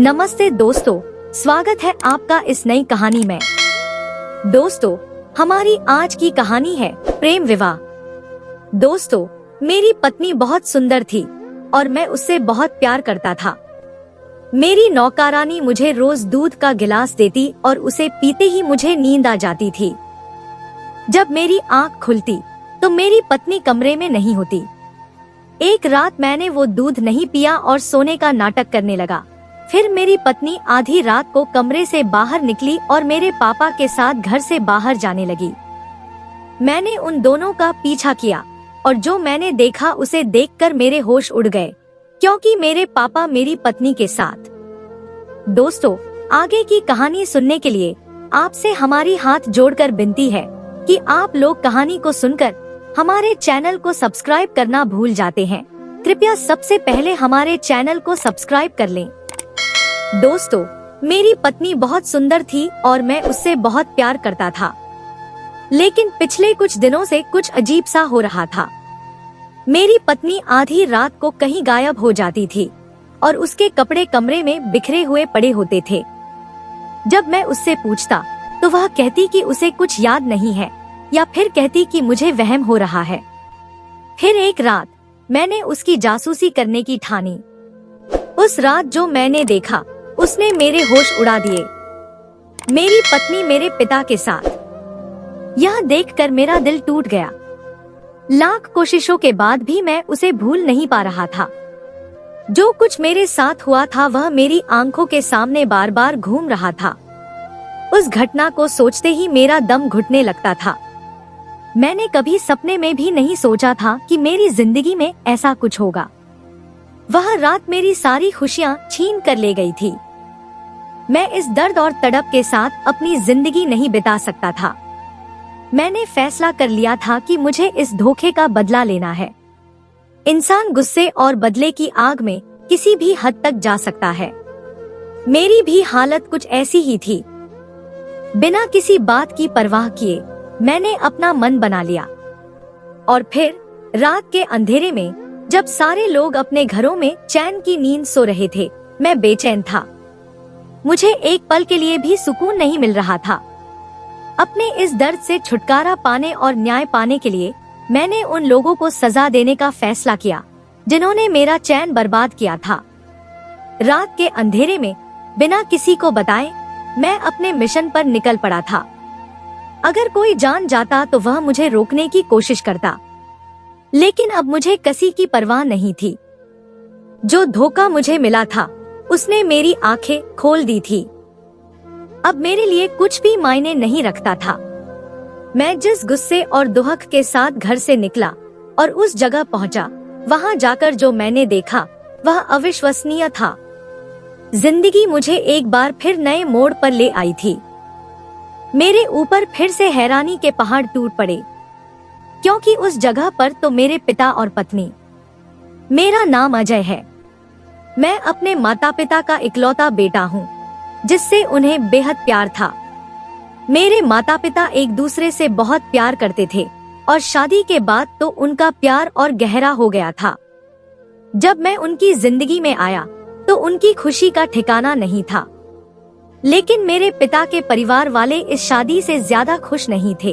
नमस्ते दोस्तों, स्वागत है आपका इस नई कहानी में। दोस्तों, हमारी आज की कहानी है प्रेम विवाह। दोस्तों, मेरी पत्नी बहुत सुंदर थी और मैं उससे बहुत प्यार करता था। मेरी नौकरानी मुझे रोज दूध का गिलास देती और उसे पीते ही मुझे नींद आ जाती थी। जब मेरी आंख खुलती तो मेरी पत्नी कमरे में नहीं होती। एक रात मैंने वो दूध नहीं पिया और सोने का नाटक करने लगा। फिर मेरी पत्नी आधी रात को कमरे से बाहर निकली और मेरे पापा के साथ घर से बाहर जाने लगी। मैंने उन दोनों का पीछा किया और जो मैंने देखा उसे देखकर मेरे होश उड़ गए, क्योंकि मेरे पापा मेरी पत्नी के साथ। दोस्तों, आगे की कहानी सुनने के लिए आपसे हमारी हाथ जोड़कर विनती है कि आप लोग कहानी को सुनकर हमारे चैनल को सब्सक्राइब करना भूल जाते हैं। कृपया सबसे पहले हमारे चैनल को सब्सक्राइब कर लें। दोस्तों, मेरी पत्नी बहुत सुंदर थी और मैं उससे बहुत प्यार करता था, लेकिन पिछले कुछ दिनों से कुछ अजीब सा हो रहा था। मेरी पत्नी आधी रात को कहीं गायब हो जाती थी और उसके कपड़े कमरे में बिखरे हुए पड़े होते थे। जब मैं उससे पूछता तो वह कहती कि उसे कुछ याद नहीं है, या फिर कहती कि मुझे वहम हो रहा है। फिर एक रात मैंने उसकी जासूसी करने की ठानी। उस रात जो मैंने देखा उसने मेरे होश उड़ा दिए। मेरी पत्नी मेरे पिता के साथ। यह देखकर मेरा दिल टूट गया। लाख कोशिशों के बाद भी मैं उसे भूल नहीं पा रहा था। जो कुछ मेरे साथ हुआ था वह मेरी आंखों के सामने बार बार घूम रहा था। उस घटना को सोचते ही मेरा दम घुटने लगता था। मैंने कभी सपने में भी नहीं सोचा था कि मेरी जिंदगी में ऐसा कुछ होगा। वह रात मेरी सारी खुशियां छीन कर ले गई थी। मैं इस दर्द और तड़प के साथ अपनी जिंदगी नहीं बिता सकता था। मैंने फैसला कर लिया था कि मुझे इस धोखे का बदला लेना है। इंसान गुस्से और बदले की आग में किसी भी हद तक जा सकता है। मेरी भी हालत कुछ ऐसी ही थी। बिना किसी बात की परवाह किए मैंने अपना मन बना लिया। और फिर रात के अंधेरे में जब सारे लोग अपने घरों में चैन की नींद सो रहे थे, मैं बेचैन था। मुझे एक पल के लिए भी सुकून नहीं मिल रहा था। अपने इस दर्द से छुटकारा पाने और न्याय पाने के लिए मैंने उन लोगों को सजा देने का फैसला किया जिन्होंने मेरा चैन बर्बाद किया था। रात के अंधेरे में बिना किसी को बताए मैं अपने मिशन पर निकल पड़ा था। अगर कोई जान जाता तो वह मुझे रोकने की कोशिश करता, लेकिन अब मुझे किसी की परवाह नहीं थी। जो धोखा मुझे मिला था उसने मेरी आंखें खोल दी थी। अब मेरे लिए कुछ भी मायने नहीं रखता था। मैं जिस गुस्से और दुहक के साथ घर से निकला और उस जगह पहुंचा, वहां जाकर जो मैंने देखा वह अविश्वसनीय था। जिंदगी मुझे एक बार फिर नए मोड़ पर ले आई थी। मेरे ऊपर फिर से हैरानी के पहाड़ टूट पड़े, क्योंकि उस जगह पर तो मेरे पिता और पत्नी। मेरा नाम अजय है। मैं अपने माता पिता का इकलौता बेटा हूँ, जिससे उन्हें बेहद प्यार था। मेरे माता पिता एक दूसरे से बहुत प्यार करते थे और शादी के बाद तो उनका प्यार और गहरा हो गया था। जब मैं उनकी जिंदगी में आया तो उनकी खुशी का ठिकाना नहीं था। लेकिन मेरे पिता के परिवार वाले इस शादी से ज्यादा खुश नहीं थे।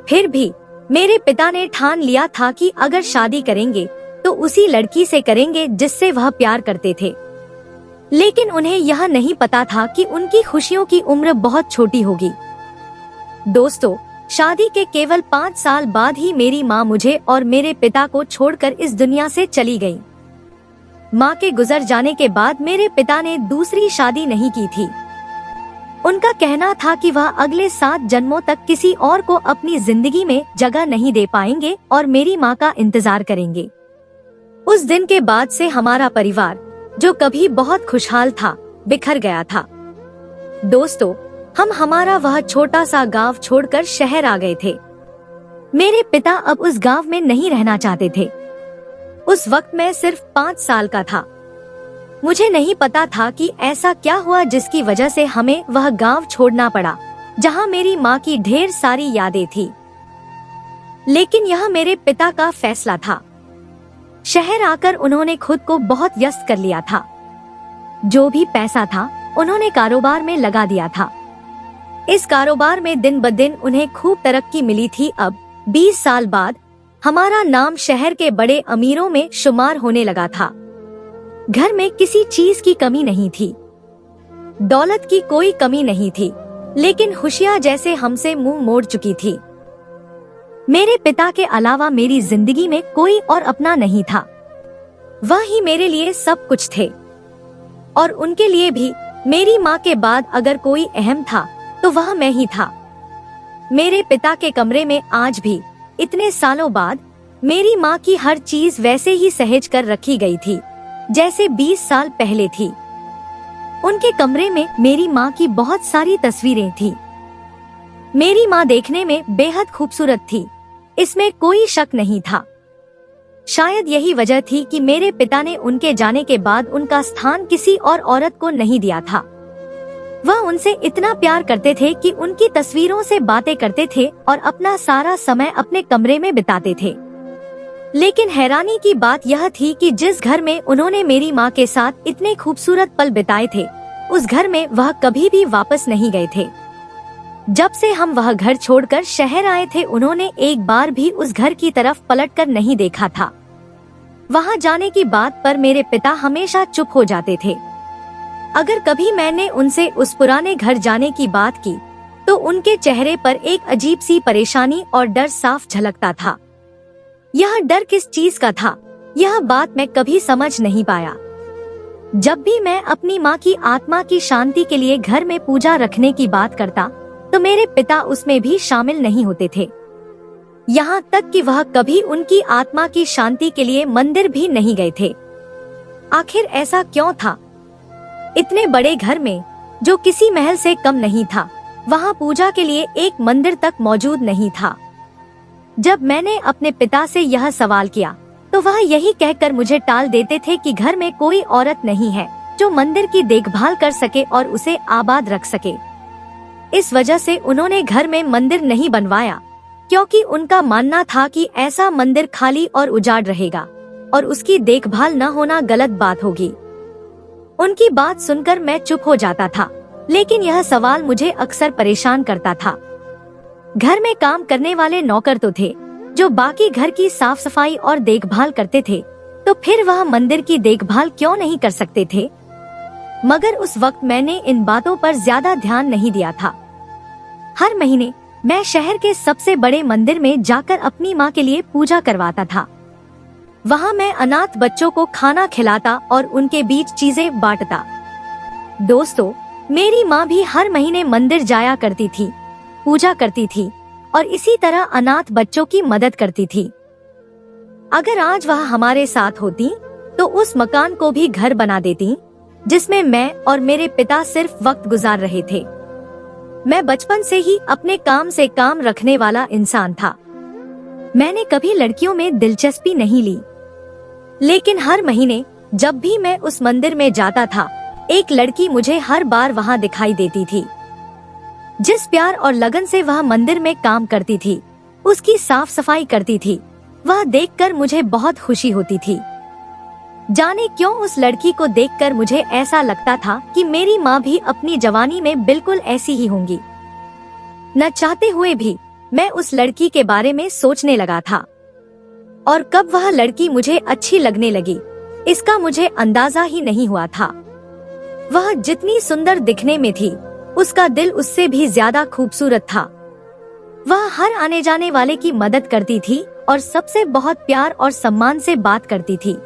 फिर भी मेरे पिता ने ठान लिया था कि अगर शादी करेंगे तो उसी लड़की से करेंगे जिससे वह प्यार करते थे। लेकिन उन्हें यह नहीं पता था कि उनकी खुशियों की उम्र बहुत छोटी होगी। दोस्तों, शादी के केवल 5 साल बाद ही मेरी माँ मुझे और मेरे पिता को छोड़कर इस दुनिया से चली गई। माँ के गुजर जाने के बाद मेरे पिता ने दूसरी शादी नहीं की थी। उनका कहना था कि वह अगले 7 जन्मों तक किसी और को अपनी जिंदगी में जगह नहीं दे पाएंगे और मेरी माँ का इंतजार करेंगे। उस दिन के बाद से हमारा परिवार, जो कभी बहुत खुशहाल था, बिखर गया था। दोस्तों, हम हमारा वह छोटा सा गांव छोड़कर शहर आ गए थे। मेरे पिता अब उस गांव में नहीं रहना चाहते थे। उस वक्त मैं सिर्फ 5 साल का था। मुझे नहीं पता था कि ऐसा क्या हुआ जिसकी वजह से हमें वह गांव छोड़ना पड़ा, जहां मेरी माँ की ढेर सारी यादें थी। लेकिन यह मेरे पिता का फैसला था। शहर आकर उन्होंने खुद को बहुत व्यस्त कर लिया था। जो भी पैसा था उन्होंने कारोबार में लगा दिया था। इस कारोबार में दिन ब दिन उन्हें खूब तरक्की मिली थी। अब 20 साल बाद हमारा नाम शहर के बड़े अमीरों में शुमार होने लगा था। घर में किसी चीज की कमी नहीं थी, दौलत की कोई कमी नहीं थी, लेकिन खुशियां जैसे हमसे मुंह मोड़ चुकी थी। मेरे पिता के अलावा मेरी जिंदगी में कोई और अपना नहीं था। वह ही मेरे लिए सब कुछ थे, और उनके लिए भी मेरी माँ के बाद अगर कोई अहम था तो वह मैं ही था। मेरे पिता के कमरे में आज भी इतने सालों बाद मेरी माँ की हर चीज वैसे ही सहेज कर रखी गई थी जैसे 20 साल पहले थी। उनके कमरे में मेरी माँ की बहुत सारी तस्वीरें थी। मेरी माँ देखने में बेहद खूबसूरत थी, इसमें कोई शक नहीं था। शायद यही वजह थी कि मेरे पिता ने उनके जाने के बाद उनका स्थान किसी और औरत को नहीं दिया था। वह उनसे इतना प्यार करते थे कि उनकी तस्वीरों से बातें करते थे और अपना सारा समय अपने कमरे में बिताते थे। लेकिन हैरानी की बात यह थी कि जिस घर में उन्होंने मेरी माँ के साथ इतने खूबसूरत पल बिताए थे, उस घर में वह कभी भी वापस नहीं गए थे। जब से हम वह घर छोड़कर शहर आए थे, उन्होंने एक बार भी उस घर की तरफ पलटकर नहीं देखा था। वहाँ जाने की बात पर मेरे पिता हमेशा चुप हो जाते थे। अगर कभी मैंने उनसे उस पुराने घर जाने की बात की, तो उनके चेहरे पर एक अजीब सी परेशानी और डर साफ झलकता था। यह डर किस चीज का था, यह बात मैं कभी समझ नहीं पाया। जब भी मैं अपनी माँ की आत्मा की शांति के लिए घर में पूजा रखने की बात करता, तो मेरे पिता उसमें भी शामिल नहीं होते थे। यहाँ तक कि वह कभी उनकी आत्मा की शांति के लिए मंदिर भी नहीं गए थे। आखिर ऐसा क्यों था? इतने बड़े घर में, जो किसी महल से कम नहीं था, वहाँ पूजा के लिए एक मंदिर तक मौजूद नहीं था। जब मैंने अपने पिता से यह सवाल किया, तो वह यही कहकर मुझे टाल देते थे कि घर में कोई औरत नहीं है जो मंदिर की देखभाल कर सके और उसे आबाद रख सके। इस वजह से उन्होंने घर में मंदिर नहीं बनवाया, क्योंकि उनका मानना था कि ऐसा मंदिर खाली और उजाड़ रहेगा और उसकी देखभाल न होना गलत बात होगी। उनकी बात सुनकर मैं चुप हो जाता था, लेकिन यह सवाल मुझे अक्सर परेशान करता था। घर में काम करने वाले नौकर तो थे जो बाकी घर की साफ सफाई और देखभाल करते थे, तो फिर वह मंदिर की देखभाल क्यों नहीं कर सकते थे? मगर उस वक्त मैंने इन बातों पर ज्यादा ध्यान नहीं दिया था। हर महीने मैं शहर के सबसे बड़े मंदिर में जाकर अपनी माँ के लिए पूजा करवाता था। वहाँ मैं अनाथ बच्चों को खाना खिलाता और उनके बीच चीजें बांटता। दोस्तों, मेरी माँ भी हर महीने मंदिर जाया करती थी, पूजा करती थी और इसी तरह अनाथ बच्चों की मदद करती थी। अगर आज वह हमारे साथ होती, तो उस मकान को भी घर बना देती, जिसमें मैं और मेरे पिता सिर्फ वक्त गुजार रहे थे। मैं बचपन से ही अपने काम से काम रखने वाला इंसान था। मैंने कभी लड़कियों में दिलचस्पी नहीं ली, लेकिन हर महीने जब भी मैं उस मंदिर में जाता था, एक लड़की मुझे हर बार वहाँ दिखाई देती थी। जिस प्यार और लगन से वह मंदिर में काम करती थी, उसकी साफ सफाई करती थी, वह देखकर मुझे बहुत खुशी होती थी। जाने क्यों उस लड़की को देखकर मुझे ऐसा लगता था कि मेरी माँ भी अपनी जवानी में बिल्कुल ऐसी ही होंगी। न चाहते हुए भी मैं उस लड़की के बारे में सोचने लगा था, और कब वह लड़की मुझे अच्छी लगने लगी, इसका मुझे अंदाजा ही नहीं हुआ था। वह जितनी सुंदर दिखने में थी, उसका दिल उससे भी ज्यादा खूबसूरत था। वह हर आने जाने वाले की मदद करती थी और सबसे बहुत प्यार और सम्मान से बात करती थी।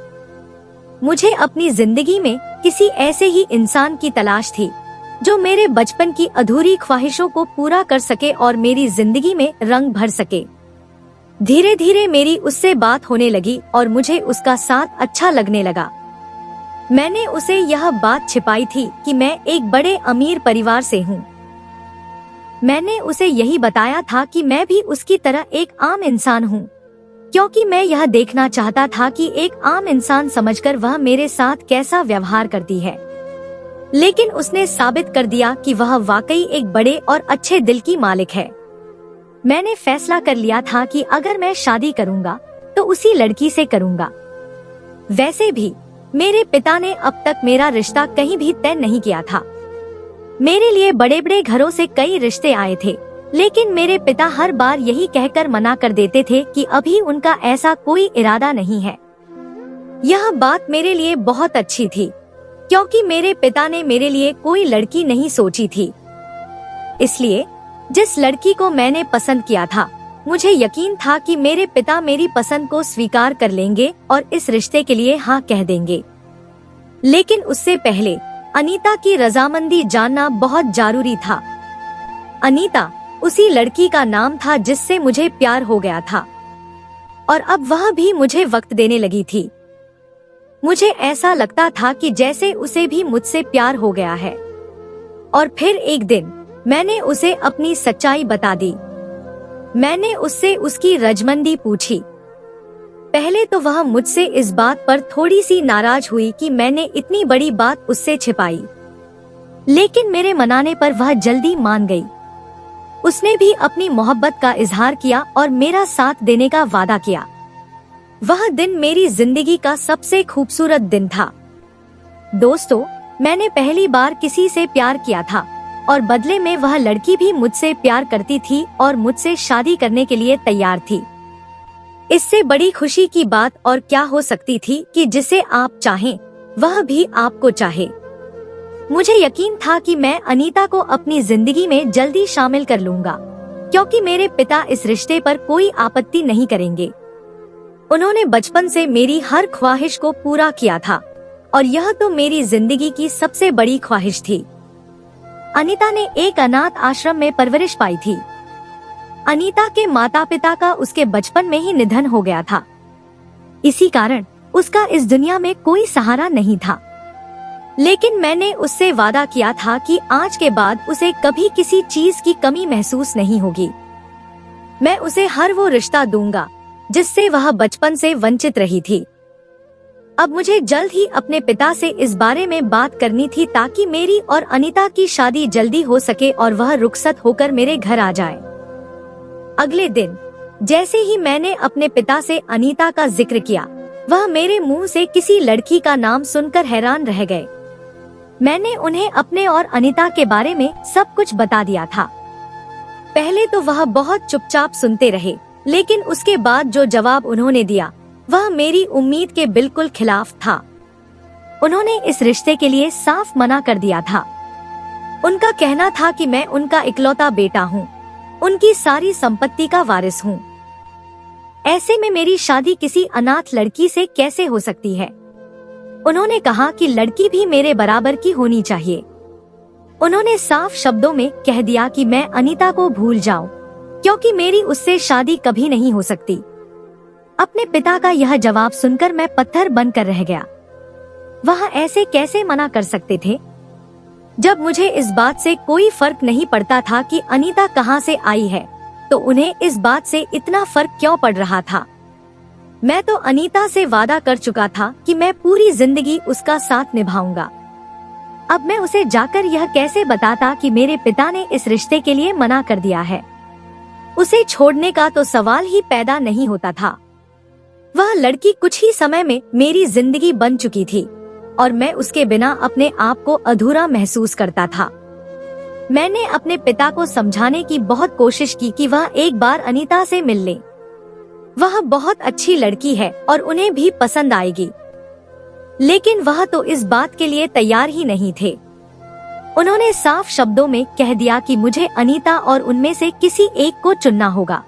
मुझे अपनी जिंदगी में किसी ऐसे ही इंसान की तलाश थी जो मेरे बचपन की अधूरी ख्वाहिशों को पूरा कर सके और मेरी जिंदगी में रंग भर सके। धीरे धीरे मेरी उससे बात होने लगी और मुझे उसका साथ अच्छा लगने लगा। मैंने उसे यह बात छिपाई थी कि मैं एक बड़े अमीर परिवार से हूँ। मैंने उसे यही बताया था कि मैं भी उसकी तरह एक आम इंसान हूँ, क्योंकि मैं यह देखना चाहता था कि एक आम इंसान समझकर वह मेरे साथ कैसा व्यवहार करती है। लेकिन उसने साबित कर दिया कि वह वाकई एक बड़े और अच्छे दिल की मालिक है। मैंने फैसला कर लिया था कि अगर मैं शादी करूंगा तो उसी लड़की से करूंगा। वैसे भी मेरे पिता ने अब तक मेरा रिश्ता कहीं भी तय नहीं किया था। मेरे लिए बड़े बड़े घरों से कई रिश्ते आए थे, लेकिन मेरे पिता हर बार यही कहकर मना कर देते थे कि अभी उनका ऐसा कोई इरादा नहीं है। यह बात मेरे लिए बहुत अच्छी थी, क्योंकि मेरे पिता ने मेरे लिए कोई लड़की नहीं सोची थी। इसलिए जिस लड़की को मैंने पसंद किया था, मुझे यकीन था कि मेरे पिता मेरी पसंद को स्वीकार कर लेंगे और इस रिश्ते के लिए हाँ कह देंगे। लेकिन उससे पहले अनीता की रजामंदी जानना बहुत जरूरी था। अनीता उसी लड़की का नाम था जिससे मुझे प्यार हो गया था, और अब वह भी मुझे वक्त देने लगी थी। मुझे ऐसा लगता था कि जैसे उसे भी मुझसे प्यार हो गया है। और फिर एक दिन मैंने उसे अपनी सच्चाई बता दी। मैंने उससे उसकी रजमंदी पूछी। पहले तो वह मुझसे इस बात पर थोड़ी सी नाराज हुई कि मैंने इतनी बड़ी बात उससे छिपाई, लेकिन मेरे मनाने पर वह जल्दी मान गई। उसने भी अपनी मोहब्बत का इजहार किया और मेरा साथ देने का वादा किया। वह दिन मेरी जिंदगी का सबसे खूबसूरत दिन था। दोस्तों, मैंने पहली बार किसी से प्यार किया था और बदले में वह लड़की भी मुझसे प्यार करती थी और मुझसे शादी करने के लिए तैयार थी। इससे बड़ी खुशी की बात और क्या हो सकती थी कि जिसे आप चाहें वह भी आपको चाहे। मुझे यकीन था कि मैं अनीता को अपनी जिंदगी में जल्दी शामिल कर लूंगा, क्योंकि मेरे पिता इस रिश्ते पर कोई आपत्ति नहीं करेंगे। उन्होंने बचपन से मेरी हर ख्वाहिश को पूरा किया था, और यह तो मेरी जिंदगी की सबसे बड़ी ख्वाहिश थी। अनीता ने एक अनाथ आश्रम में परवरिश पाई थी। अनीता के माता पिता का उसके बचपन में ही निधन हो गया था। इसी कारण उसका इस दुनिया में कोई सहारा नहीं था। लेकिन मैंने उससे वादा किया था कि आज के बाद उसे कभी किसी चीज की कमी महसूस नहीं होगी। मैं उसे हर वो रिश्ता दूंगा जिससे वह बचपन से वंचित रही थी। अब मुझे जल्द ही अपने पिता से इस बारे में बात करनी थी, ताकि मेरी और अनीता की शादी जल्दी हो सके और वह रुखसत होकर मेरे घर आ जाए। अगले दिन जैसे ही मैंने अपने पिता से अनीता का जिक्र किया, वह मेरे मुंह से किसी लड़की का नाम सुनकर हैरान रह गए। मैंने उन्हें अपने और अनीता के बारे में सब कुछ बता दिया था। पहले तो वह बहुत चुपचाप सुनते रहे, लेकिन उसके बाद जो जवाब उन्होंने दिया वह मेरी उम्मीद के बिल्कुल खिलाफ था। उन्होंने इस रिश्ते के लिए साफ मना कर दिया था। उनका कहना था कि मैं उनका इकलौता बेटा हूँ, उनकी सारी संपत्ति का वारिस हूँ। ऐसे में मेरी शादी किसी अनाथ लड़की से कैसे हो सकती है। उन्होंने कहा कि लड़की भी मेरे बराबर की होनी चाहिए। उन्होंने साफ शब्दों में कह दिया कि मैं अनीता को भूल जाऊं, क्योंकि मेरी उससे शादी कभी नहीं हो सकती। अपने पिता का यह जवाब सुनकर मैं पत्थर बनकर रह गया। वह ऐसे कैसे मना कर सकते थे, जब मुझे इस बात से कोई फर्क नहीं पड़ता था कि अनीता कहां से आई है, तो उन्हें इस बात से इतना फर्क क्यों पड़ रहा था। मैं तो अनीता से वादा कर चुका था कि मैं पूरी जिंदगी उसका साथ निभाऊंगा। अब मैं उसे जाकर यह कैसे बताता कि मेरे पिता ने इस रिश्ते के लिए मना कर दिया है। उसे छोड़ने का तो सवाल ही पैदा नहीं होता था। वह लड़की कुछ ही समय में मेरी जिंदगी बन चुकी थी और मैं उसके बिना अपने आप को अधूरा महसूस करता था। मैंने अपने पिता को समझाने की बहुत कोशिश की कि वह एक बार अनीता से मिल ले। वह बहुत अच्छी लड़की है और उन्हें भी पसंद आएगी, लेकिन वह तो इस बात के लिए तैयार ही नहीं थे। उन्होंने साफ शब्दों में कह दिया कि मुझे अनीता और उनमें से किसी एक को चुनना होगा।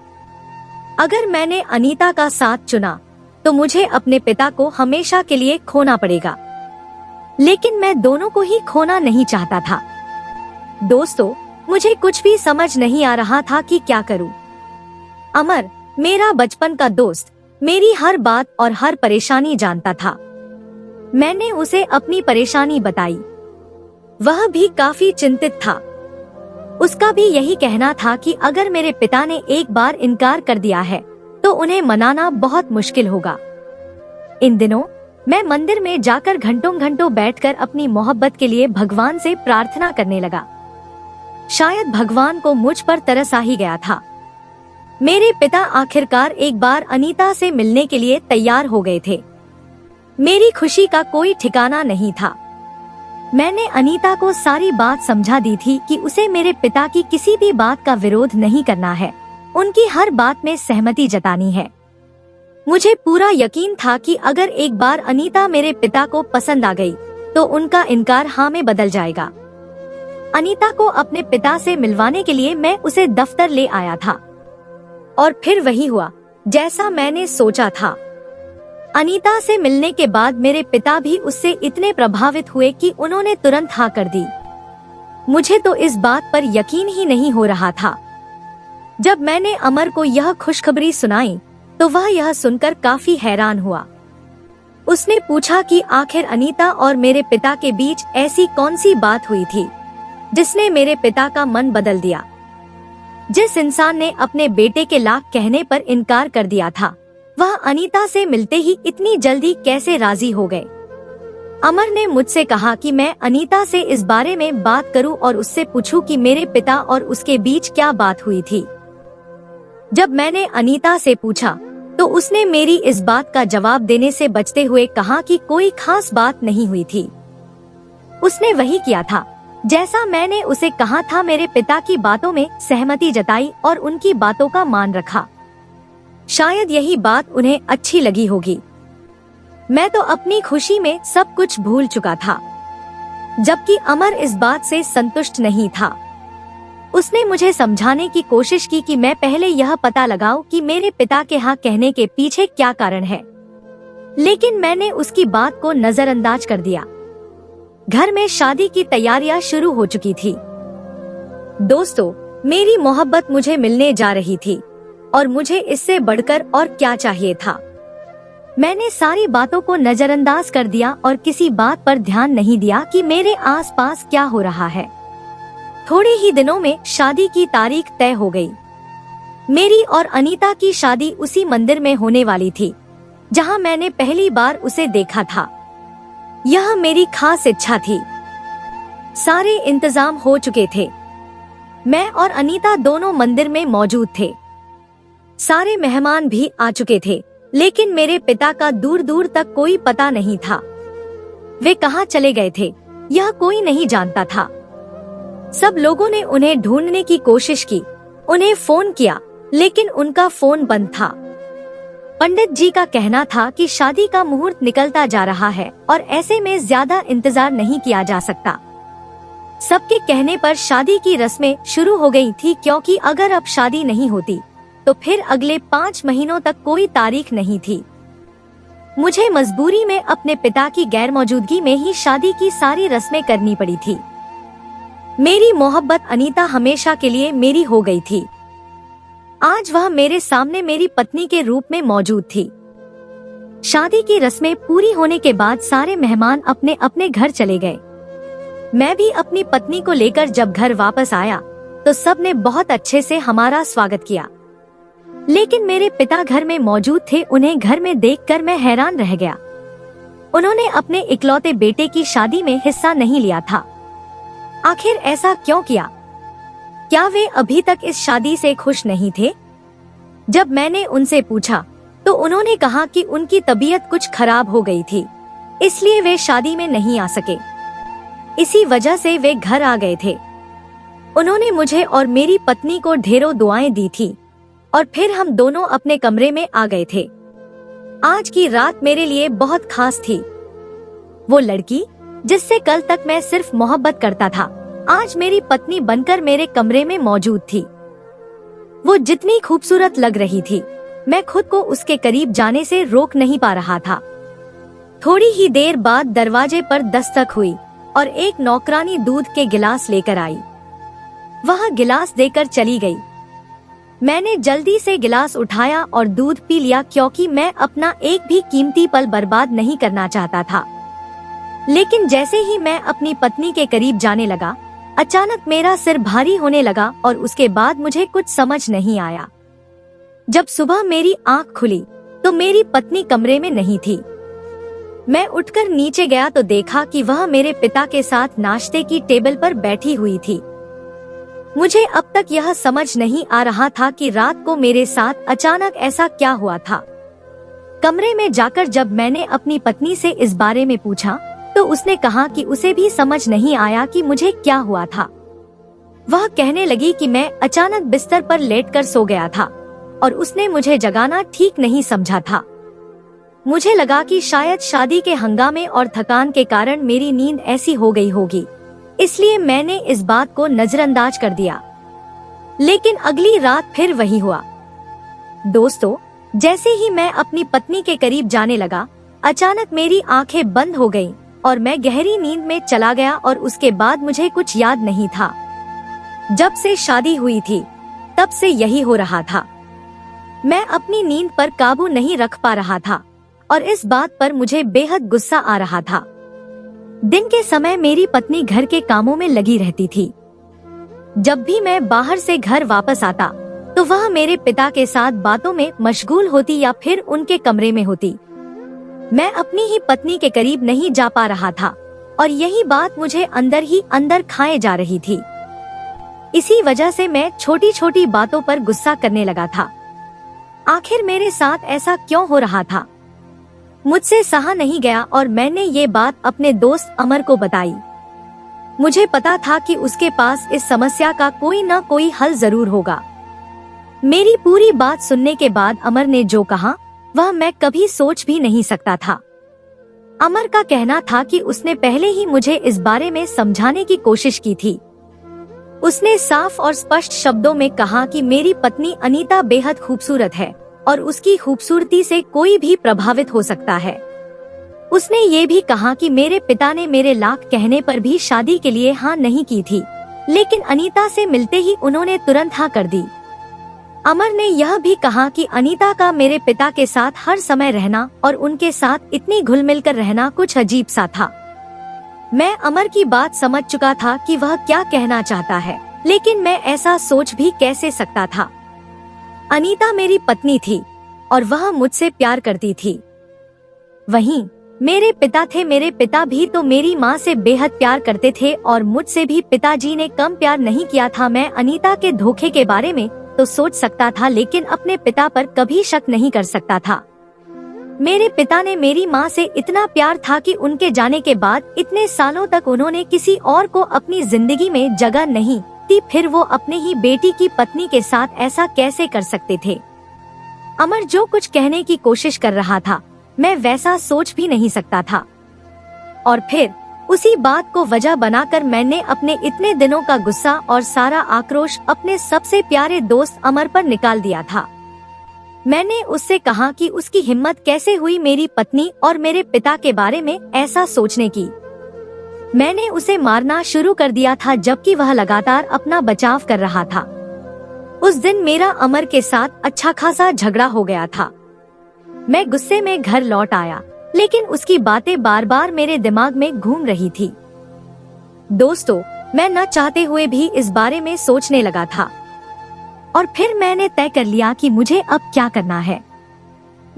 अगर मैंने अनीता का साथ चुना तो मुझे अपने पिता को हमेशा के लिए खोना पड़ेगा, लेकिन मैं दोनों को ही खोना नहीं चाहता था। दोस्तों, मुझे कुछ भी समझ नहीं आ रहा था कि क्या करूं। अमर, मेरा बचपन का दोस्त, मेरी हर बात और हर परेशानी जानता था। मैंने उसे अपनी परेशानी बताई। वह भी काफी चिंतित था। उसका भी यही कहना था कि अगर मेरे पिता ने एक बार इनकार कर दिया है तो उन्हें मनाना बहुत मुश्किल होगा। इन दिनों मैं मंदिर में जाकर घंटों घंटों बैठकर अपनी मोहब्बत के लिए भगवान से प्रार्थना करने लगा। शायद भगवान को मुझ पर तरस आ ही गया था। मेरे पिता आखिरकार एक बार अनीता से मिलने के लिए तैयार हो गए थे। मेरी खुशी का कोई ठिकाना नहीं था। मैंने अनीता को सारी बात समझा दी थी कि उसे मेरे पिता की किसी भी बात का विरोध नहीं करना है, उनकी हर बात में सहमति जतानी है। मुझे पूरा यकीन था कि अगर एक बार अनीता मेरे पिता को पसंद आ गई तो उनका इनकार हाँ में बदल जाएगा। अनीता को अपने पिता से मिलवाने के लिए मैं उसे दफ्तर ले आया था और फिर वही हुआ जैसा मैंने सोचा था। अनीता से मिलने के बाद मेरे पिता भी उससे इतने प्रभावित हुए कि उन्होंने तुरंत हाँ कर दी। मुझे तो इस बात पर यकीन ही नहीं हो रहा था। जब मैंने अमर को यह खुशखबरी सुनाई तो वह यह सुनकर काफी हैरान हुआ। उसने पूछा कि आखिर अनीता और मेरे पिता के बीच ऐसी कौन सी बात हुई थी जिसने मेरे पिता का मन बदल दिया। जिस इंसान ने अपने बेटे के लाख कहने पर इनकार कर दिया था, वह अनीता से मिलते ही इतनी जल्दी कैसे राजी हो गए। अमर ने मुझसे कहा कि मैं अनीता से इस बारे में बात करूं और उससे पूछूं कि मेरे पिता और उसके बीच क्या बात हुई थी। जब मैंने अनीता से पूछा तो उसने मेरी इस बात का जवाब देने से बचते हुए कहा कि कोई खास बात नहीं हुई थी। उसने वही किया था जैसा मैंने उसे कहा था, मेरे पिता की बातों में सहमति जताई और उनकी बातों का मान रखा। शायद यही बात उन्हें अच्छी लगी होगी। मैं तो अपनी खुशी में सब कुछ भूल चुका था, जबकि अमर इस बात से संतुष्ट नहीं था। उसने मुझे समझाने की कोशिश की कि मैं पहले यह पता लगाऊं कि मेरे पिता के हाँ कहने के पीछे क्या कारण है, लेकिन मैंने उसकी बात को नजरअंदाज कर दिया। घर में शादी की तैयारियां शुरू हो चुकी थी। दोस्तों, मेरी मोहब्बत मुझे मिलने जा रही थी और मुझे इससे बढ़कर और क्या चाहिए था। मैंने सारी बातों को नजरअंदाज कर दिया और किसी बात पर ध्यान नहीं दिया कि मेरे आसपास क्या हो रहा है। थोड़े ही दिनों में शादी की तारीख तय हो गई। मेरी और अनीता की शादी उसी मंदिर में होने वाली थी जहां मैंने पहली बार उसे देखा था। यह मेरी खास इच्छा थी। सारे इंतजाम हो चुके थे। मैं और अनीता दोनों मंदिर में मौजूद थे। सारे मेहमान भी आ चुके थे, लेकिन मेरे पिता का दूर दूर तक कोई पता नहीं था। वे कहाँ चले गए थे यह कोई नहीं जानता था। सब लोगों ने उन्हें ढूंढने की कोशिश की, उन्हें फोन किया, लेकिन उनका फोन बंद था। पंडित जी का कहना था कि शादी का मुहूर्त निकलता जा रहा है और ऐसे में ज्यादा इंतजार नहीं किया जा सकता। सबके कहने पर शादी की रस्में शुरू हो गई थी, क्योंकि अगर अब शादी नहीं होती तो फिर अगले 5 महीनों तक कोई तारीख नहीं थी। मुझे मजबूरी में अपने पिता की गैर मौजूदगी में ही शादी की सारी रस्में करनी पड़ी थी। मेरी मोहब्बत अनीता हमेशा के लिए मेरी हो गई थी। आज वह मेरे सामने मेरी पत्नी के रूप में मौजूद थी। शादी की रस्में पूरी होने के बाद सारे मेहमान अपने अपने घर चले गए। मैं भी अपनी पत्नी को लेकर जब घर वापस आया तो सब ने बहुत अच्छे से हमारा स्वागत किया, लेकिन मेरे पिता घर में मौजूद थे। उन्हें घर में देखकर मैं हैरान रह गया। उन्होंने अपने इकलौते बेटे की शादी में हिस्सा नहीं लिया था। आखिर ऐसा क्यों किया? क्या वे अभी तक इस शादी से खुश नहीं थे? जब मैंने उनसे पूछा तो उन्होंने कहा कि उनकी तबीयत कुछ खराब हो गई थी, इसलिए वे शादी में नहीं आ सके। इसी वजह से वे घर आ गए थे। उन्होंने मुझे और मेरी पत्नी को ढेरों दुआएं दी थी और फिर हम दोनों अपने कमरे में आ गए थे। आज की रात मेरे लिए बहुत खास थी। वो लड़की जिससे कल तक मैं सिर्फ मोहब्बत करता था, आज मेरी पत्नी बनकर मेरे कमरे में मौजूद थी। वो जितनी खूबसूरत लग रही थी, मैं खुद को उसके करीब जाने से रोक नहीं पा रहा था। थोड़ी ही देर बाद दरवाजे पर दस्तक हुई और एक नौकरानी दूध के गिलास लेकर आई। वह गिलास देकर चली गई। मैंने जल्दी से गिलास उठाया और दूध पी लिया, क्योंकि मैं अपना एक भी कीमती पल बर्बाद नहीं करना चाहता था। लेकिन जैसे ही मैं अपनी पत्नी के करीब जाने लगा, अचानक मेरा सिर भारी होने लगा और उसके बाद मुझे कुछ समझ नहीं आया। जब सुबह मेरी आंख खुली तो मेरी पत्नी कमरे में नहीं थी। मैं उठकर नीचे गया तो देखा कि वह मेरे पिता के साथ नाश्ते की टेबल पर बैठी हुई थी। मुझे अब तक यह समझ नहीं आ रहा था कि रात को मेरे साथ अचानक ऐसा क्या हुआ था। कमरे में जाकर जब मैंने अपनी पत्नी से इस बारे में पूछा तो उसने कहा कि उसे भी समझ नहीं आया कि मुझे क्या हुआ था। वह कहने लगी कि मैं अचानक बिस्तर पर लेटकर सो गया था और उसने मुझे जगाना ठीक नहीं समझा था। मुझे लगा कि शायद शादी के हंगामे और थकान के कारण मेरी नींद ऐसी हो गई होगी, इसलिए मैंने इस बात को नजरअंदाज कर दिया। लेकिन अगली रात फिर वही हुआ। दोस्तों, जैसे ही मैं अपनी पत्नी के करीब जाने लगा, अचानक मेरी आंखें बंद हो गईं और मैं गहरी नींद में चला गया और उसके बाद मुझे कुछ याद नहीं था। जब से शादी हुई थी तब से यही हो रहा था। मैं अपनी नींद पर काबू नहीं रख पा रहा था और इस बात पर मुझे बेहद गुस्सा आ रहा था। दिन के समय मेरी पत्नी घर के कामों में लगी रहती थी। जब भी मैं बाहर से घर वापस आता तो वह मेरे पिता के साथ बातों में मशगूल होती या फिर उनके कमरे में होती। मैं अपनी ही पत्नी के करीब नहीं जा पा रहा था और यही बात मुझे अंदर ही अंदर खाए जा रही थी। इसी वजह से मैं छोटी छोटी बातों पर गुस्सा करने लगा था। आखिर मेरे साथ ऐसा क्यों हो रहा था? मुझसे सहा नहीं गया और मैंने ये बात अपने दोस्त अमर को बताई। मुझे पता था कि उसके पास इस समस्या का कोई न कोई हल जरूर होगा। मेरी पूरी बात सुनने के बाद अमर ने जो कहा वह मैं कभी सोच भी नहीं सकता था। अमर का कहना था कि उसने पहले ही मुझे इस बारे में समझाने की कोशिश की थी। उसने साफ और स्पष्ट शब्दों में कहा कि मेरी पत्नी अनीता बेहद खूबसूरत है और उसकी खूबसूरती से कोई भी प्रभावित हो सकता है। उसने ये भी कहा कि मेरे पिता ने मेरे लाख कहने पर भी शादी के लिए हाँ नहीं की थी, लेकिन अनीता से मिलते ही उन्होंने तुरंत हाँ कर दी। अमर ने यह भी कहा कि अनीता का मेरे पिता के साथ हर समय रहना और उनके साथ इतनी घुल मिल कर रहना कुछ अजीब सा था। मैं अमर की बात समझ चुका था कि वह क्या कहना चाहता है, लेकिन मैं ऐसा सोच भी कैसे सकता था। अनीता मेरी पत्नी थी और वह मुझसे प्यार करती थी। वहीं मेरे पिता थे, मेरे पिता भी तो मेरी माँ से बेहद प्यार करते थे और मुझसे भी पिताजी ने कम प्यार नहीं किया था। मैं अनीता के धोखे के बारे में तो सोच सकता था, लेकिन अपने पिता पर कभी शक नहीं कर सकता था। मेरे पिता ने मेरी माँ से इतना प्यार था कि उनके जाने के बाद इतने सालों तक उन्होंने किसी और को अपनी जिंदगी में जगह नहीं दी, फिर वो अपने ही बेटी की पत्नी के साथ ऐसा कैसे कर सकते थे? अमर जो कुछ कहने की कोशिश कर रहा था मैं वैसा सोच भी नहीं सकता था। और फिर उसी बात को वजह बनाकर मैंने अपने इतने दिनों का गुस्सा और सारा आक्रोश अपने सबसे प्यारे दोस्त अमर पर निकाल दिया था। मैंने उससे कहा कि उसकी हिम्मत कैसे हुई मेरी पत्नी और मेरे पिता के बारे में ऐसा सोचने की। मैंने उसे मारना शुरू कर दिया था, जबकि वह लगातार अपना बचाव कर रहा था। उस दिन मेरा अमर के साथ अच्छा खासा झगड़ा हो गया था। मैं गुस्से में घर लौट आया, लेकिन उसकी बातें बार बार मेरे दिमाग में घूम रही थी। दोस्तों, मैं न चाहते हुए भी इस बारे में सोचने लगा था और फिर मैंने तय कर लिया कि मुझे अब क्या करना है।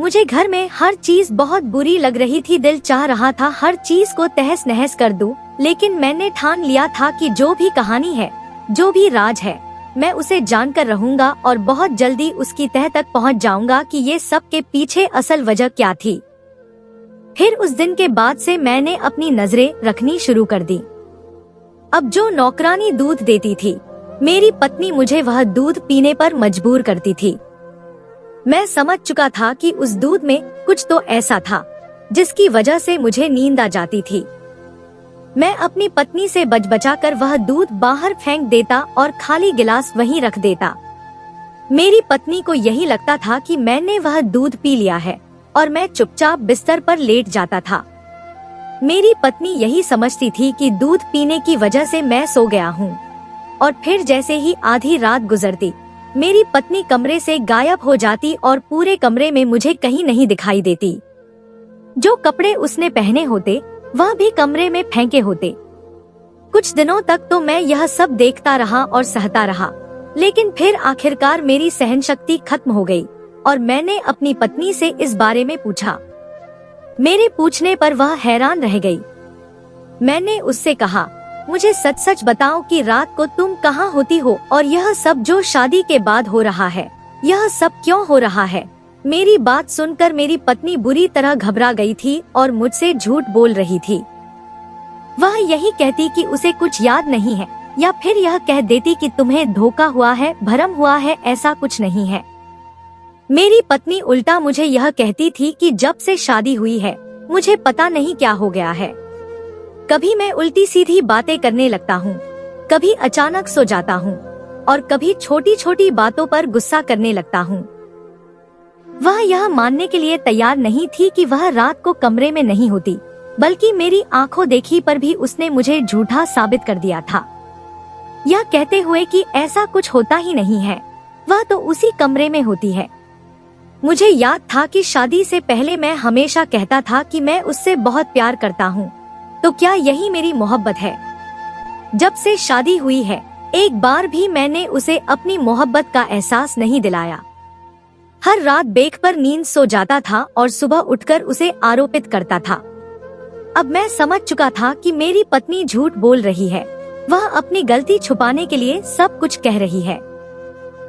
मुझे घर में हर चीज बहुत बुरी लग रही थी। दिल चाह रहा था हर चीज को तहस नहस कर दूं, लेकिन मैंने ठान लिया था कि जो भी कहानी है, जो भी राज है, मैं उसे जानकर रहूंगा और बहुत जल्दी उसकी तह तक पहुंच जाऊंगा कि ये सब के पीछे असल वजह क्या थी। फिर उस दिन के बाद से मैंने अपनी नजरें रखनी शुरू कर दी। अब जो नौकरानी दूध देती थी, मेरी पत्नी मुझे वह दूध पीने पर मजबूर करती थी। मैं समझ चुका था कि उस दूध में कुछ तो ऐसा था जिसकी वजह से मुझे नींद आ जाती थी। मैं अपनी पत्नी से बचा-बचाकर वह दूध बाहर फेंक देता और खाली गिलास वहीं रख देता। मेरी पत्नी को यही लगता था कि मैंने वह दूध पी लिया है और मैं चुपचाप बिस्तर पर लेट जाता था। मेरी पत्नी यही समझती थी कि दूध पीने की वजह से मैं सो गया हूँ। और फिर जैसे ही आधी रात गुजरती, मेरी पत्नी कमरे से गायब हो जाती और पूरे कमरे में मुझे कहीं नहीं दिखाई देती। जो कपड़े उसने पहने होते वह भी कमरे में फेंके होते। कुछ दिनों तक तो मैं यह सब देखता रहा और सहता रहा, लेकिन फिर आखिरकार मेरी सहनशक्ति खत्म हो गई और मैंने अपनी पत्नी से इस बारे में पूछा। मेरे पूछने पर वह हैरान रह गई। मैंने उससे कहा, मुझे सच सच बताओ कि रात को तुम कहाँ होती हो और यह सब जो शादी के बाद हो रहा है, यह सब क्यों हो रहा है? मेरी बात सुनकर मेरी पत्नी बुरी तरह घबरा गई थी और मुझसे झूठ बोल रही थी। वह यही कहती कि उसे कुछ याद नहीं है, या फिर यह कह देती कि तुम्हें धोखा हुआ है, भ्रम हुआ है, ऐसा कुछ नहीं है। मेरी पत्नी उल्टा मुझे यह कहती थी कि जब से शादी हुई है मुझे पता नहीं क्या हो गया है। कभी मैं उल्टी सीधी बातें करने लगता हूँ, कभी अचानक सो जाता हूँ और कभी छोटी छोटी बातों पर गुस्सा करने लगता हूँ। वह यह मानने के लिए तैयार नहीं थी कि वह रात को कमरे में नहीं होती, बल्कि मेरी आंखों देखी पर भी उसने मुझे झूठा साबित कर दिया था, यह कहते हुए कि ऐसा कुछ होता ही नहीं है, वह तो उसी कमरे में होती है। मुझे याद था कि शादी से पहले मैं हमेशा कहता था कि मैं उससे बहुत प्यार करता हूँ, तो क्या यही मेरी मोहब्बत है? जब से शादी हुई है एक बार भी मैंने उसे अपनी मोहब्बत का एहसास नहीं दिलाया। हर रात बेख पर नींद सो जाता था और सुबह उठकर उसे आरोपित करता था। अब मैं समझ चुका था कि मेरी पत्नी झूठ बोल रही है, वह अपनी गलती छुपाने के लिए सब कुछ कह रही है।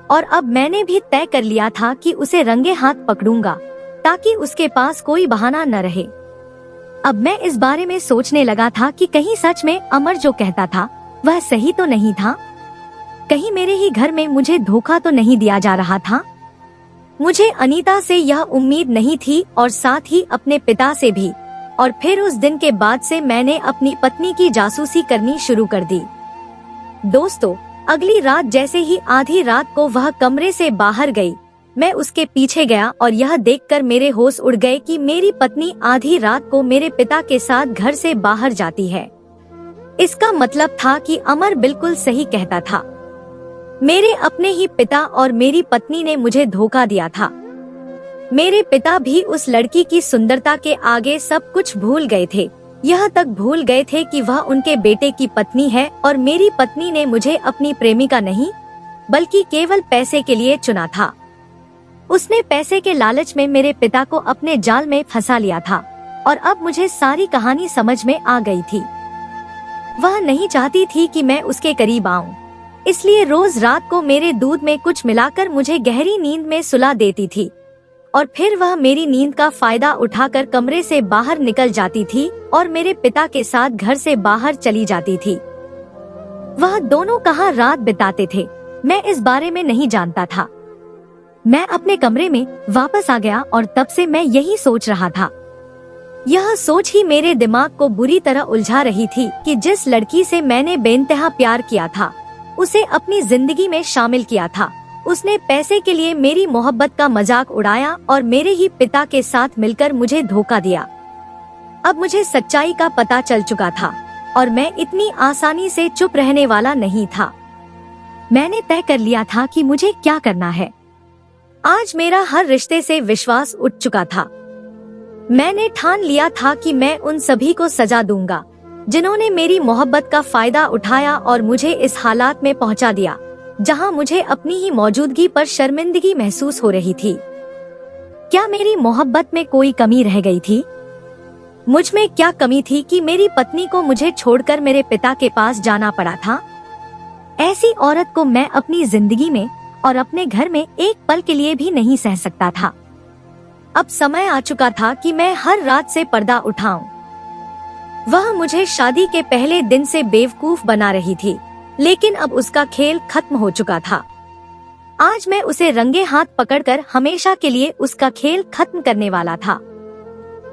और अब मैंने भी तय कर लिया था कि उसे रंगे हाथ पकड़ूंगा ताकि उसके पास कोई बहाना न रहे। अब मैं इस बारे में सोचने लगा था कि कहीं सच में अमर जो कहता था वह सही तो नहीं था, कहीं मेरे ही घर में मुझे धोखा तो नहीं दिया जा रहा था। मुझे अनीता से यह उम्मीद नहीं थी और साथ ही अपने पिता से भी। और फिर उस दिन के बाद से मैंने अपनी पत्नी की जासूसी करनी शुरू कर दी। दोस्तों, अगली रात जैसे ही आधी रात को वह कमरे से बाहर गई, मैं उसके पीछे गया और यह देखकर मेरे होश उड़ गए कि मेरी पत्नी आधी रात को मेरे पिता के साथ घर से बाहर जाती है। इसका मतलब था कि अमर बिल्कुल सही कहता था, मेरे अपने ही पिता और मेरी पत्नी ने मुझे धोखा दिया था। मेरे पिता भी उस लड़की की सुंदरता के आगे सब कुछ भूल गए थे, यह तक भूल गए थे कि वह उनके बेटे की पत्नी है और मेरी पत्नी ने मुझे अपनी प्रेमिका नहीं बल्कि केवल पैसे के लिए चुना था। उसने पैसे के लालच में मेरे पिता को अपने जाल में फंसा लिया था और अब मुझे सारी कहानी समझ में आ गई थी। वह नहीं चाहती थी कि मैं उसके करीब आऊं, इसलिए रोज रात को मेरे दूध में कुछ मिलाकर मुझे गहरी नींद में सुला देती थी और फिर वह मेरी नींद का फायदा उठाकर कमरे से बाहर निकल जाती थी और मेरे पिता के साथ घर से बाहर चली जाती थी। वह दोनों कहाँ रात बिताते थे मैं इस बारे में नहीं जानता था। मैं अपने कमरे में वापस आ गया और तब से मैं यही सोच रहा था। यह सोच ही मेरे दिमाग को बुरी तरह उलझा रही थी कि जिस लड़की से मैंने बेइंतहा प्यार किया था, उसे अपनी जिंदगी में शामिल किया था, उसने पैसे के लिए मेरी मोहब्बत का मजाक उड़ाया और मेरे ही पिता के साथ मिलकर मुझे धोखा दिया। अब मुझे सच्चाई का पता चल चुका था और मैं इतनी आसानी से चुप रहने वाला नहीं था। मैंने तय कर लिया था कि मुझे क्या करना है। आज मेरा हर रिश्ते से विश्वास उठ चुका था। मैंने ठान लिया था कि मैं उन सभी को सजा दूंगा जिन्होंने मेरी मोहब्बत का फायदा उठाया और मुझे इस हालात में पहुंचा दिया जहां मुझे अपनी ही मौजूदगी पर शर्मिंदगी महसूस हो रही थी। क्या मेरी मोहब्बत में कोई कमी रह गई थी? मुझ में क्या कमी थी कि मेरी पत्नी को मुझे छोड़कर मेरे पिता के पास जाना पड़ा था? ऐसी औरत को मैं अपनी जिंदगी में और अपने घर में एक पल के लिए भी नहीं सह सकता था। अब समय आ चुका था कि मैं हर रात से पर्दा उठाऊं। वह मुझे शादी के पहले दिन से बेवकूफ बना रही थी, लेकिन अब उसका खेल खत्म हो चुका था। आज मैं उसे रंगे हाथ पकड़कर हमेशा के लिए उसका खेल खत्म करने वाला था।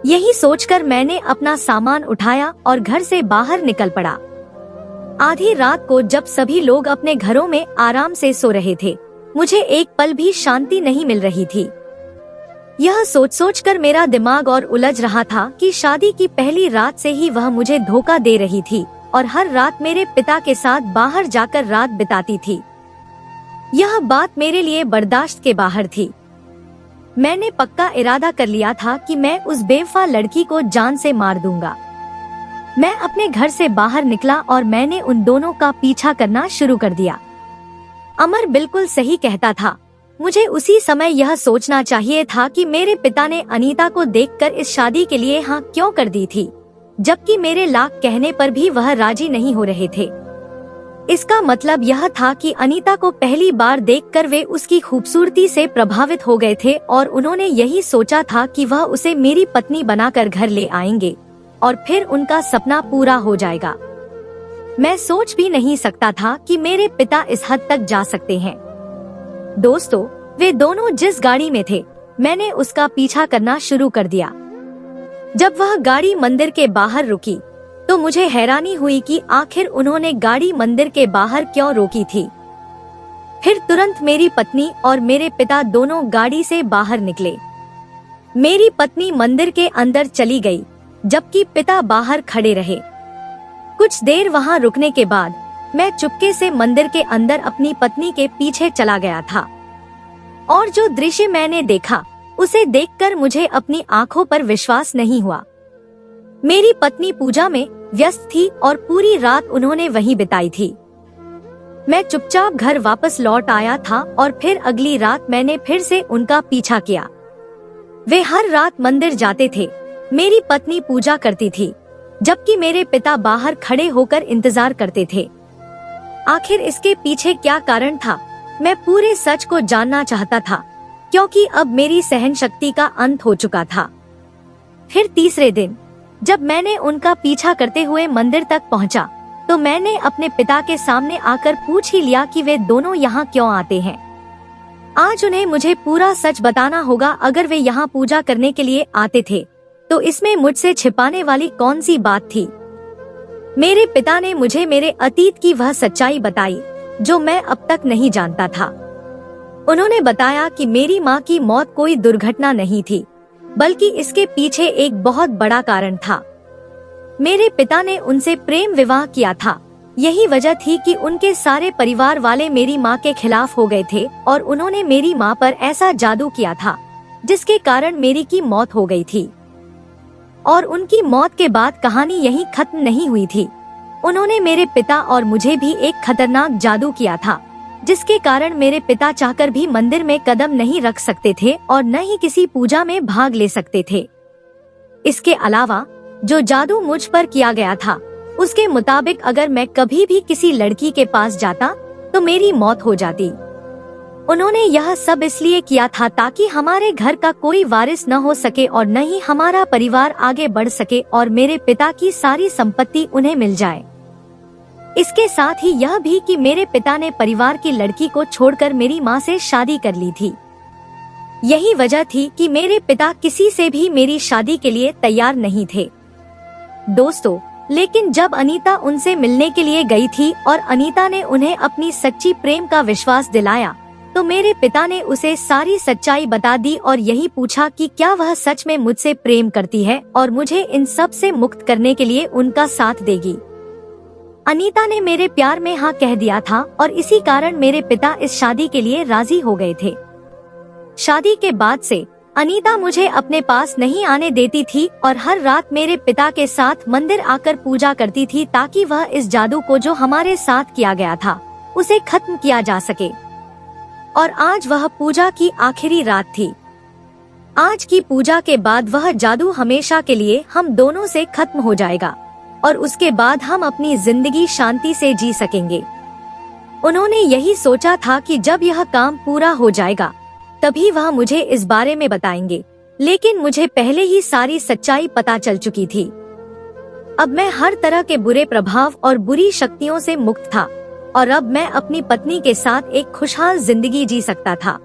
यही सोचकर मैंने अपना सामान उठाया और घर से बाहर निकल पड़ा। आधी रात को जब सभी लोग अपने घरों में आराम से सो रहे थे, मुझे एक पल भी शांति नहीं मिल रही थी। यह सोच कर मेरा दिमाग और उलझ रहा था कि शादी की पहली रात से ही वह मुझे धोखा दे रही थी और हर रात मेरे पिता के साथ बाहर जाकर रात बिताती थी। यह बात मेरे लिए बर्दाश्त के बाहर थी। मैंने पक्का इरादा कर लिया था कि मैं उस बेवफा लड़की को जान से मार दूंगा। मैं अपने घर से बाहर निकला और मैंने उन दोनों का पीछा करना शुरू कर दिया। अमर बिल्कुल सही कहता था। मुझे उसी समय यह सोचना चाहिए था कि मेरे पिता ने अनीता को देखकर इस शादी के लिए हाँ क्यों कर दी थी, जबकि मेरे लाख कहने पर भी वह राजी नहीं हो रहे थे। इसका मतलब यह था कि अनीता को पहली बार देखकर वे उसकी खूबसूरती से प्रभावित हो गए थे और उन्होंने यही सोचा था कि वह उसे मेरी पत्नी बनाकर घर ले आएंगे और फिर उनका सपना पूरा हो जाएगा। मैं सोच भी नहीं सकता था कि मेरे पिता इस हद तक जा सकते हैं। दोस्तों, वे दोनों जिस गाड़ी में थे, मैंने उसका पीछा करना शुरू कर दिया। जब वह गाड़ी मंदिर के बाहर रुकी तो मुझे हैरानी हुई कि आखिर उन्होंने गाड़ी मंदिर के बाहर क्यों रोकी थी। फिर तुरंत मेरी पत्नी और मेरे पिता दोनों गाड़ी से बाहर निकले। मेरी पत्नी मंदिर के अंदर चली गई, जबकि पिता बाहर खड़े रहे। कुछ देर वहां रुकने के बाद मैं चुपके से मंदिर के अंदर अपनी पत्नी के पीछे चला गया था और जो दृश्य मैंने देखा उसे देखकर मुझे अपनी आंखों पर विश्वास नहीं हुआ। मेरी पत्नी पूजा में व्यस्त थी और पूरी रात उन्होंने वहीं बिताई थी। मैं चुपचाप घर वापस लौट आया था और फिर अगली रात मैंने फिर से उनका पीछा किया। वे हर रात मंदिर जाते थे। मेरी पत्नी पूजा करती थी, जबकि मेरे पिता बाहर खड़े होकर इंतजार करते थे। आखिर इसके पीछे क्या कारण था? मैं पूरे सच को जानना चाहता था, क्योंकि अब मेरी सहन शक्ति का अंत हो चुका था। फिर तीसरे दिन जब मैंने उनका पीछा करते हुए मंदिर तक पहुंचा, तो मैंने अपने पिता के सामने आकर पूछ ही लिया कि वे दोनों यहाँ क्यों आते हैं। आज उन्हें मुझे पूरा सच बताना होगा। अगर वे यहाँ पूजा करने के लिए आते थे तो इसमें मुझसे छिपाने वाली कौन सी बात थी? मेरे पिता ने मुझे मेरे अतीत की वह सच्चाई बताई जो मैं अब तक नहीं जानता था। उन्होंने बताया कि मेरी माँ की मौत कोई दुर्घटना नहीं थी, बल्कि इसके पीछे एक बहुत बड़ा कारण था। मेरे पिता ने उनसे प्रेम विवाह किया था। यही वजह थी कि उनके सारे परिवार वाले मेरी माँ के खिलाफ हो गए थे और उन्होंने मेरी माँ पर ऐसा जादू किया था जिसके कारण मेरी की मौत हो गई थी। और उनकी मौत के बाद कहानी यहीं खत्म नहीं हुई थी। उन्होंने मेरे पिता और मुझे भी एक खतरनाक जादू किया था, जिसके कारण मेरे पिता चाहकर भी मंदिर में कदम नहीं रख सकते थे और न ही किसी पूजा में भाग ले सकते थे। इसके अलावा जो जादू मुझ पर किया गया था, उसके मुताबिक अगर मैं कभी भी किसी लड़की के पास जाता तो मेरी मौत हो जाती। उन्होंने यह सब इसलिए किया था ताकि हमारे घर का कोई वारिस न हो सके और न ही हमारा परिवार आगे बढ़ सके और मेरे पिता की सारी संपत्ति उन्हें मिल जाए। इसके साथ ही यह भी कि मेरे पिता ने परिवार की लड़की को छोड़कर मेरी माँ से शादी कर ली थी। यही वजह थी कि मेरे पिता किसी से भी मेरी शादी के लिए तैयार नहीं थे। दोस्तों, लेकिन जब अनीता उनसे मिलने के लिए गई थी और अनीता ने उन्हें अपनी सच्ची प्रेम का विश्वास दिलाया, तो मेरे पिता ने उसे सारी सच्चाई बता दी और यही पूछा कि क्या वह सच में मुझसे प्रेम करती है और मुझे इन सब से मुक्त करने के लिए उनका साथ देगी। अनीता ने मेरे प्यार में हाँ कह दिया था और इसी कारण मेरे पिता इस शादी के लिए राजी हो गए थे। शादी के बाद से अनीता मुझे अपने पास नहीं आने देती थी और हर रात मेरे पिता के साथ मंदिर आकर पूजा करती थी ताकि वह इस जादू को जो हमारे साथ किया गया था उसे खत्म किया जा सके। और आज वह पूजा की आखिरी रात थी। आज की पूजा के बाद वह जादू हमेशा के लिए हम दोनों से खत्म हो जाएगा और उसके बाद हम अपनी जिंदगी शांति से जी सकेंगे। उन्होंने यही सोचा था कि जब यह काम पूरा हो जाएगा तभी वह मुझे इस बारे में बताएंगे, लेकिन मुझे पहले ही सारी सच्चाई पता चल चुकी थी। अब मैं हर तरह के बुरे प्रभाव और बुरी शक्तियों से मुक्त था और अब मैं अपनी पत्नी के साथ एक खुशहाल जिंदगी जी सकता था।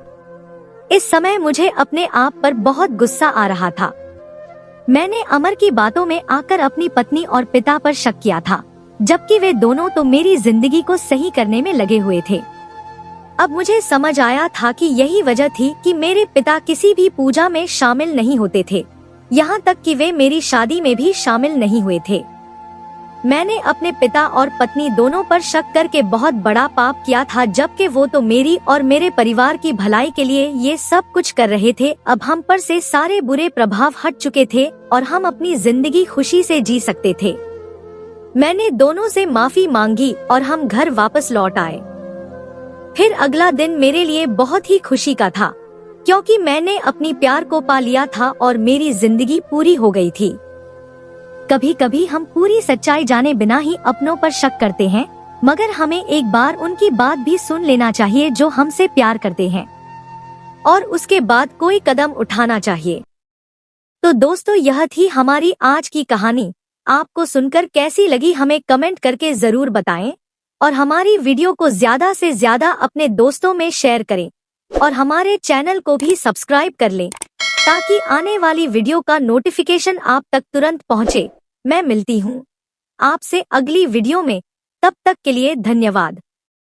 इस समय मुझे अपने आप पर बहुत गुस्सा आ रहा था। मैंने अमर की बातों में आकर अपनी पत्नी और पिता पर शक किया था, जबकि वे दोनों तो मेरी जिंदगी को सही करने में लगे हुए थे। अब मुझे समझ आया था कि यही वजह थी कि मेरे पिता किसी भी पूजा में शामिल नहीं होते थे, यहाँ तक कि वे मेरी शादी में भी शामिल नहीं हुए थे। मैंने अपने पिता और पत्नी दोनों पर शक करके बहुत बड़ा पाप किया था, जबकि वो तो मेरी और मेरे परिवार की भलाई के लिए ये सब कुछ कर रहे थे। अब हम पर से सारे बुरे प्रभाव हट चुके थे और हम अपनी जिंदगी खुशी से जी सकते थे। मैंने दोनों से माफी मांगी और हम घर वापस लौट आए। फिर अगला दिन मेरे लिए बहुत ही खुशी का था, क्योंकि मैंने अपनी प्यार को पा लिया था और मेरी जिंदगी पूरी हो गई थी। कभी कभी हम पूरी सच्चाई जाने बिना ही अपनों पर शक करते हैं, मगर हमें एक बार उनकी बात भी सुन लेना चाहिए जो हमसे प्यार करते हैं, और उसके बाद कोई कदम उठाना चाहिए। तो दोस्तों, यह थी हमारी आज की कहानी। आपको सुनकर कैसी लगी हमें कमेंट करके जरूर बताएं, और हमारी वीडियो को ज्यादा से ज्यादा अपने दोस्तों में शेयर करें, और हमारे चैनल को भी सब्सक्राइब कर लें ताकि आने वाली वीडियो का नोटिफिकेशन आप तक तुरंत पहुंचे। मैं मिलती हूं आपसे अगली वीडियो में, तब तक के लिए धन्यवाद।